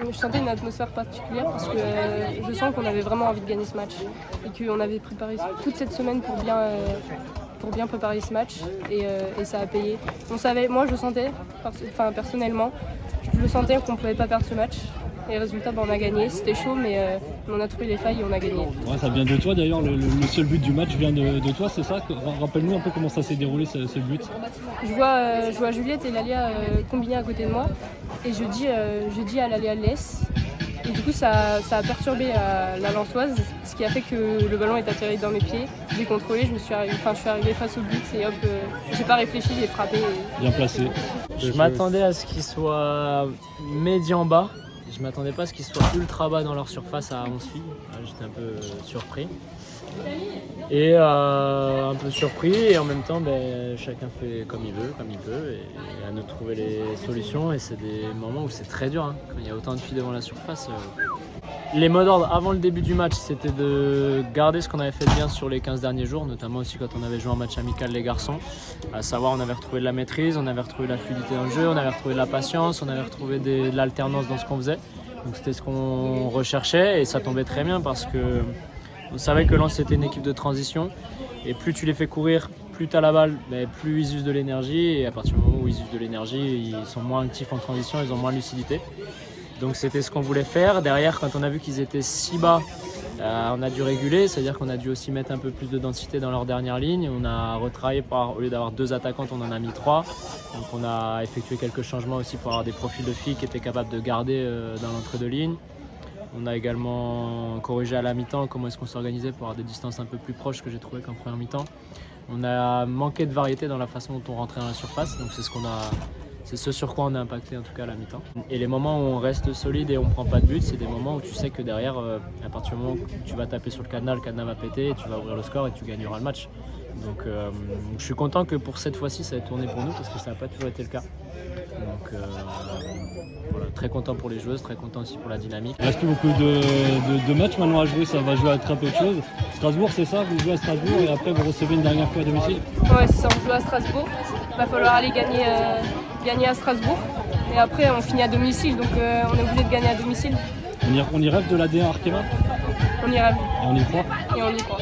Je sentais une atmosphère particulière parce que je sens qu'on avait vraiment envie de gagner ce match et qu'on avait préparé toute cette semaine pour bien préparer ce match et ça a payé. On savait, moi je sentais, personnellement, je le sentais qu'on ne pouvait pas perdre ce match. Et résultat, on a gagné. C'était chaud, mais on a trouvé les failles et on a gagné. Ouais, ça vient de toi d'ailleurs, le seul but du match vient de toi, c'est ça? Rappelle-nous un peu comment ça s'est déroulé ce but. Je vois Juliette et Lalia combiner à côté de moi et je dis à Lalia laisse. Et du coup, ça a perturbé la Lensoise, ce qui a fait que le ballon est atterri dans mes pieds. J'ai contrôlé, je suis arrivée face au but et hop, j'ai pas réfléchi, j'ai frappé. Bien placé. Je m'attendais à ce qu'il soit médian bas. Je m'attendais pas à ce qu'ils soient ultra bas dans leur surface à 11 filles. J'étais un peu surpris. Et un peu surpris et en même temps chacun fait comme il veut, comme il peut et à nous trouver les solutions et c'est des moments où c'est très dur quand il y a autant de filles devant la surface. Les mots d'ordre avant le début du match, c'était de garder ce qu'on avait fait de bien sur les 15 derniers jours, notamment aussi quand on avait joué en match amical les garçons, à savoir on avait retrouvé de la maîtrise, on avait retrouvé de la fluidité dans le jeu, on avait retrouvé de la patience, on avait retrouvé de l'alternance dans ce qu'on faisait. Donc c'était ce qu'on recherchait et ça tombait très bien parce que on savait que Lens c'était une équipe de transition et plus tu les fais courir, plus tu as la balle, plus ils usent de l'énergie et à partir du moment où ils usent de l'énergie, ils sont moins actifs en transition, ils ont moins de lucidité. Donc c'était ce qu'on voulait faire. Derrière, quand on a vu qu'ils étaient si bas, on a dû réguler, c'est-à-dire qu'on a dû aussi mettre un peu plus de densité dans leur dernière ligne. On a retravaillé, au lieu d'avoir 2 attaquantes, on en a mis 3. Donc on a effectué quelques changements aussi pour avoir des profils de filles qui étaient capables de garder dans l'entre-deux lignes. On a également corrigé à la mi-temps comment est-ce qu'on s'organisait pour avoir des distances un peu plus proches que j'ai trouvé qu'en première mi-temps. On a manqué de variété dans la façon dont on rentrait dans la surface, donc c'est ce sur quoi on a impacté en tout cas à la mi-temps. Et les moments où on reste solide et on ne prend pas de but, c'est des moments où tu sais que derrière, à partir du moment où tu vas taper sur le cadenas va péter, et tu vas ouvrir le score et tu gagneras le match. Donc je suis content que pour cette fois-ci ça ait tourné pour nous parce que ça n'a pas toujours été le cas. Donc voilà, très content pour les joueuses, très content aussi pour la dynamique. Il reste plus beaucoup de matchs maintenant à jouer, ça va jouer à très peu de choses. Strasbourg, c'est ça? Vous jouez à Strasbourg et après vous recevez une dernière fois à domicile? Ouais, c'est ça, on joue à Strasbourg. Il va falloir aller gagner à Strasbourg. Et après, on finit à domicile, donc on est obligé de gagner à domicile. On y rêve de la D1 Arkema? On y rêve. Et on y croit? Et on y croit.